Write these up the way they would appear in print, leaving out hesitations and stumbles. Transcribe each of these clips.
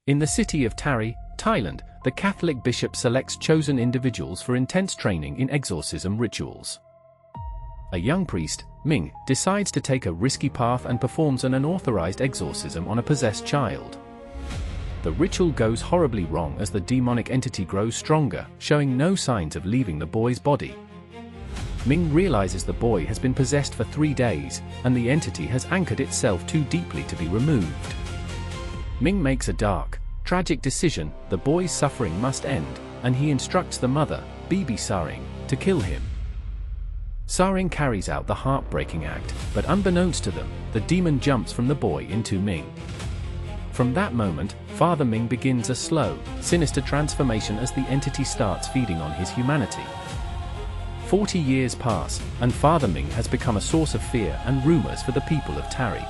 In the city of Tha Rae, Thailand, the Catholic bishop selects chosen individuals for intense training in exorcism rituals. A young priest, Ming, decides to take a risky path and performs an unauthorized exorcism on a possessed child. The ritual goes horribly wrong as the demonic entity grows stronger, showing no signs of leaving the boy's body. Ming realizes the boy has been possessed for 3 days, and the entity has anchored itself too deeply to be removed. Ming makes a dark, tragic decision: the boy's suffering must end, and he instructs the mother, Tha Rae, to kill him. Tha Rae carries out the heartbreaking act, but unbeknownst to them, the demon jumps from the boy into Ming. From that moment, Father Ming begins a slow, sinister transformation as the entity starts feeding on his humanity. 40 years pass, and Father Ming has become a source of fear and rumors for the people of Tha Rae.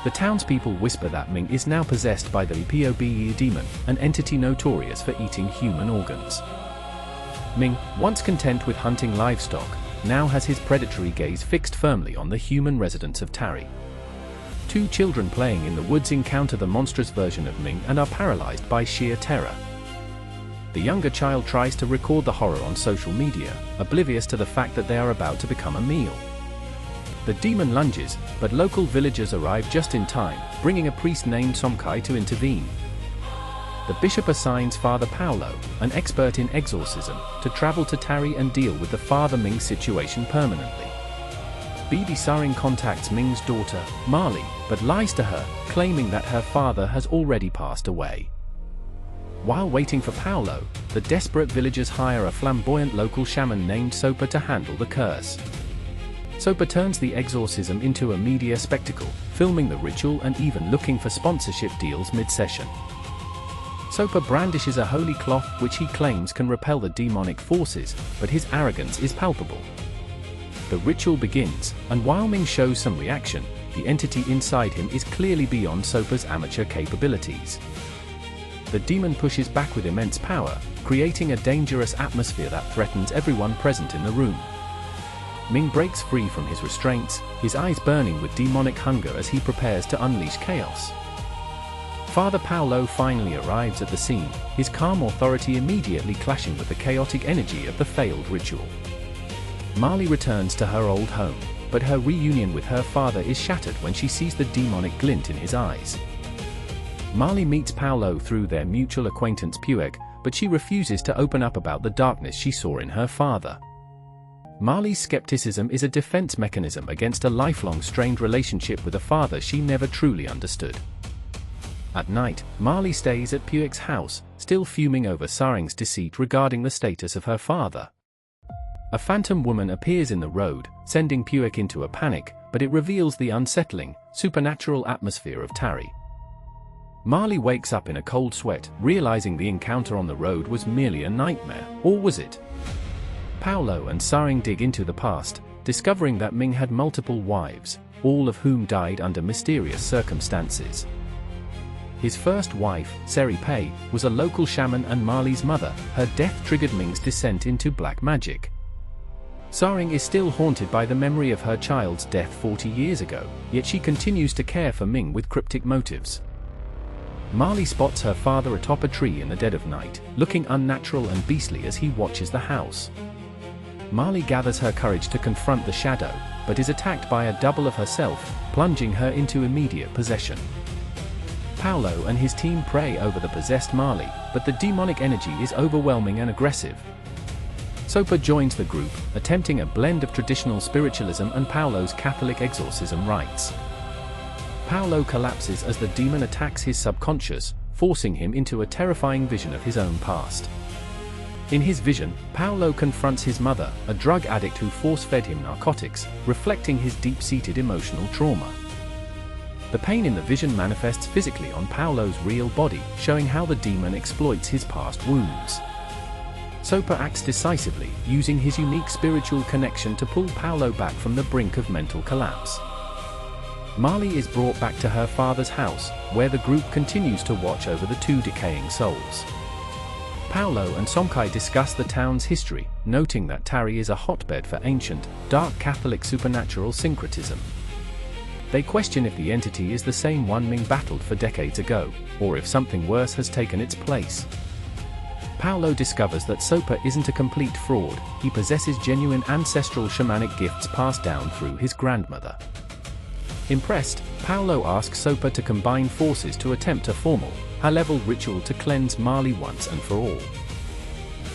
The townspeople whisper that Ming is now possessed by the Pobe demon, an entity notorious for eating human organs. Ming, once content with hunting livestock, now has his predatory gaze fixed firmly on the human residents of Tha Rae. 2 children playing in the woods encounter the monstrous version of Ming and are paralyzed by sheer terror. The younger child tries to record the horror on social media, oblivious to the fact that they are about to become a meal. The demon lunges, but local villagers arrive just in time, bringing a priest named Somkai to intervene. The bishop assigns Father Paulo, an expert in exorcism, to travel to Tha Rae and deal with the Father Ming situation permanently. Tha Rae contacts Ming's daughter, Marley, but lies to her, claiming that her father has already passed away. While waiting for Paulo, the desperate villagers hire a flamboyant local shaman named Sopa to handle the curse. Sopa turns the exorcism into a media spectacle, filming the ritual and even looking for sponsorship deals mid-session. Sopa brandishes a holy cloth which he claims can repel the demonic forces, but his arrogance is palpable. The ritual begins, and while Ming shows some reaction, the entity inside him is clearly beyond Sopa's amateur capabilities. The demon pushes back with immense power, creating a dangerous atmosphere that threatens everyone present in the room. Ming breaks free from his restraints, his eyes burning with demonic hunger as he prepares to unleash chaos. Father Paulo finally arrives at the scene, his calm authority immediately clashing with the chaotic energy of the failed ritual. Marley returns to her old home, but her reunion with her father is shattered when she sees the demonic glint in his eyes. Marley meets Paulo through their mutual acquaintance Puig, but she refuses to open up about the darkness she saw in her father. Marley's skepticism is a defense mechanism against a lifelong strained relationship with a father she never truly understood. At night, Marley stays at Puig's house, still fuming over Tha Rae's deceit regarding the status of her father. A phantom woman appears in the road, sending Puig into a panic, but it reveals the unsettling, supernatural atmosphere of Tha Rae. Marley wakes up in a cold sweat, realizing the encounter on the road was merely a nightmare, or was it? Paulo and Tha Rae dig into the past, discovering that Ming had multiple wives, all of whom died under mysterious circumstances. His first wife, Seri Pei, was a local shaman and Marley's mother. Her death triggered Ming's descent into black magic. Tha Rae is still haunted by the memory of her child's death 40 years ago, yet she continues to care for Ming with cryptic motives. Marley spots her father atop a tree in the dead of night, looking unnatural and beastly as he watches the house. Marley gathers her courage to confront the shadow, but is attacked by a double of herself, plunging her into immediate possession. Paulo and his team pray over the possessed Marley, but the demonic energy is overwhelming and aggressive. Sopa joins the group, attempting a blend of traditional spiritualism and Paulo's Catholic exorcism rites. Paulo collapses as the demon attacks his subconscious, forcing him into a terrifying vision of his own past. In his vision, Paulo confronts his mother, a drug addict who force-fed him narcotics, reflecting his deep-seated emotional trauma. The pain in the vision manifests physically on Paulo's real body, showing how the demon exploits his past wounds. Sopa acts decisively, using his unique spiritual connection to pull Paulo back from the brink of mental collapse. Marley is brought back to her father's house, where the group continues to watch over the 2 decaying souls. Paulo and Somkai discuss the town's history, noting that Tha Rae is a hotbed for ancient, dark Catholic supernatural syncretism. They question if the entity is the same one Ming battled for decades ago, or if something worse has taken its place. Paolo discovers that Soper isn't a complete fraud. He possesses genuine ancestral shamanic gifts passed down through his grandmother. Impressed, Paolo asks Soper to combine forces to attempt a formal, high-level ritual to cleanse Marley once and for all.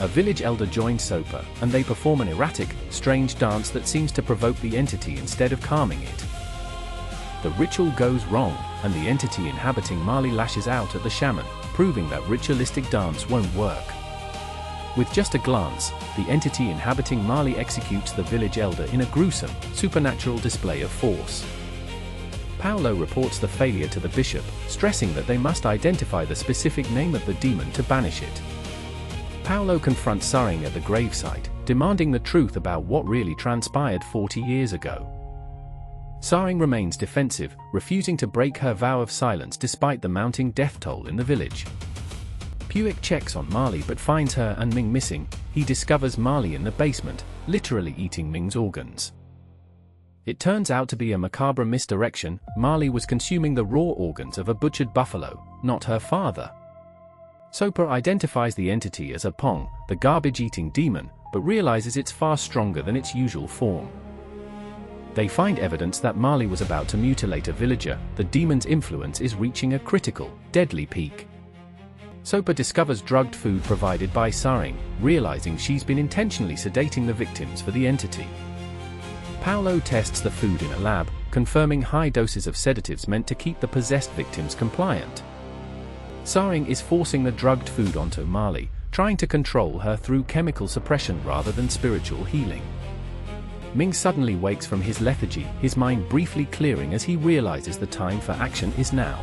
A village elder joins Soper, and they perform an erratic, strange dance that seems to provoke the entity instead of calming it. The ritual goes wrong, and the entity inhabiting Marley lashes out at the shaman, proving that ritualistic dance won't work. With just a glance, the entity inhabiting Marley executes the village elder in a gruesome, supernatural display of force. Paolo reports the failure to the bishop, stressing that they must identify the specific name of the demon to banish it. Paolo confronts Tha Rae at the gravesite, demanding the truth about what really transpired 40 years ago. Tha Rae remains defensive, refusing to break her vow of silence despite the mounting death toll in the village. Puig checks on Marley but finds her and Ming missing. He discovers Marley in the basement, literally eating Ming's organs. It turns out to be a macabre misdirection. Marley was consuming the raw organs of a butchered buffalo, not her father. Soper identifies the entity as a Pong, the garbage-eating demon, but realizes it's far stronger than its usual form. They find evidence that Marley was about to mutilate a villager. The demon's influence is reaching a critical, deadly peak. Soper discovers drugged food provided by Tha Rae, realizing she's been intentionally sedating the victims for the entity. Paolo tests the food in a lab, confirming high doses of sedatives meant to keep the possessed victims compliant. Tha Rae is forcing the drugged food onto Marley, trying to control her through chemical suppression rather than spiritual healing. Ming suddenly wakes from his lethargy, his mind briefly clearing as he realizes the time for action is now.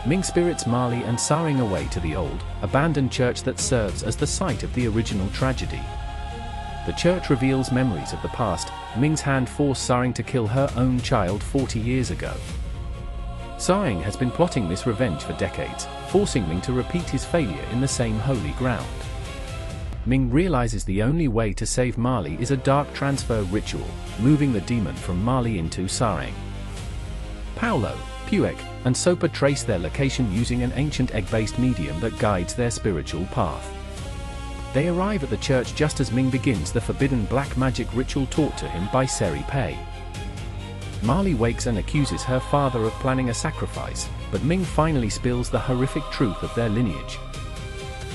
Ming spirits Marley and Tha Rae away to the old, abandoned church that serves as the site of the original tragedy. The church reveals memories of the past. Ming's hand forced Tha Rae to kill her own child 40 years ago. Tha Rae has been plotting this revenge for decades, forcing Ming to repeat his failure in the same holy ground. Ming realizes the only way to save Marley is a dark transfer ritual, moving the demon from Marley into Tha Rae. Paolo, Puig, and Soper trace their location using an ancient egg-based medium that guides their spiritual path. They arrive at the church just as Ming begins the forbidden black magic ritual taught to him by Seri Pei. Marley wakes and accuses her father of planning a sacrifice, but Ming finally spills the horrific truth of their lineage.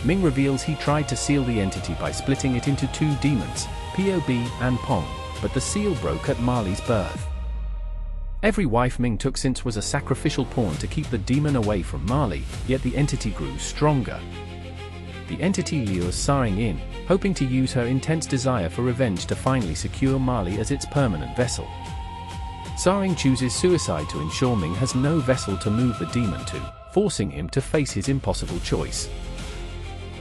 Ming reveals he tried to seal the entity by splitting it into two demons, Pob and Pong, but the seal broke at Marley's birth. Every wife Ming took since was a sacrificial pawn to keep the demon away from Marley, yet the entity grew stronger. The entity lures Tha Rae in, hoping to use her intense desire for revenge to finally secure Marley as its permanent vessel. Tha Rae chooses suicide to ensure Ming has no vessel to move the demon to, forcing him to face his impossible choice.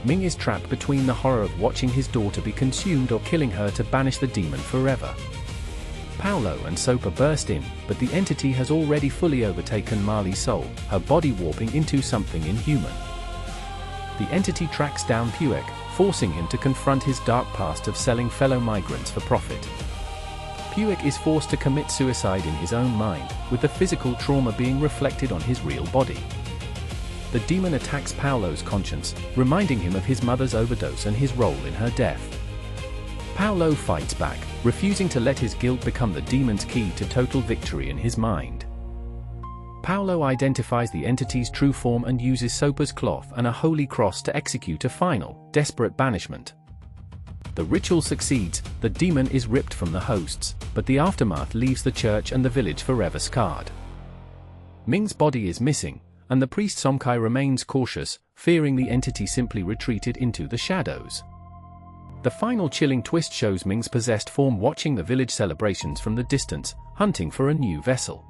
Ming is trapped between the horror of watching his daughter be consumed or killing her to banish the demon forever. Paolo and Soper burst in, but the entity has already fully overtaken Marley's soul, her body warping into something inhuman. The entity tracks down Puig, forcing him to confront his dark past of selling fellow migrants for profit. Puig is forced to commit suicide in his own mind, with the physical trauma being reflected on his real body. The demon attacks Paolo's conscience, reminding him of his mother's overdose and his role in her death. Paolo fights back, refusing to let his guilt become the demon's key to total victory in his mind. Paolo identifies the entity's true form and uses Soper's cloth and a holy cross to execute a final, desperate banishment. The ritual succeeds, the demon is ripped from the hosts, but the aftermath leaves the church and the village forever scarred. Ming's body is missing, and the priest Somkai remains cautious, fearing the entity simply retreated into the shadows. The final chilling twist shows Ming's possessed form watching the village celebrations from the distance, hunting for a new vessel.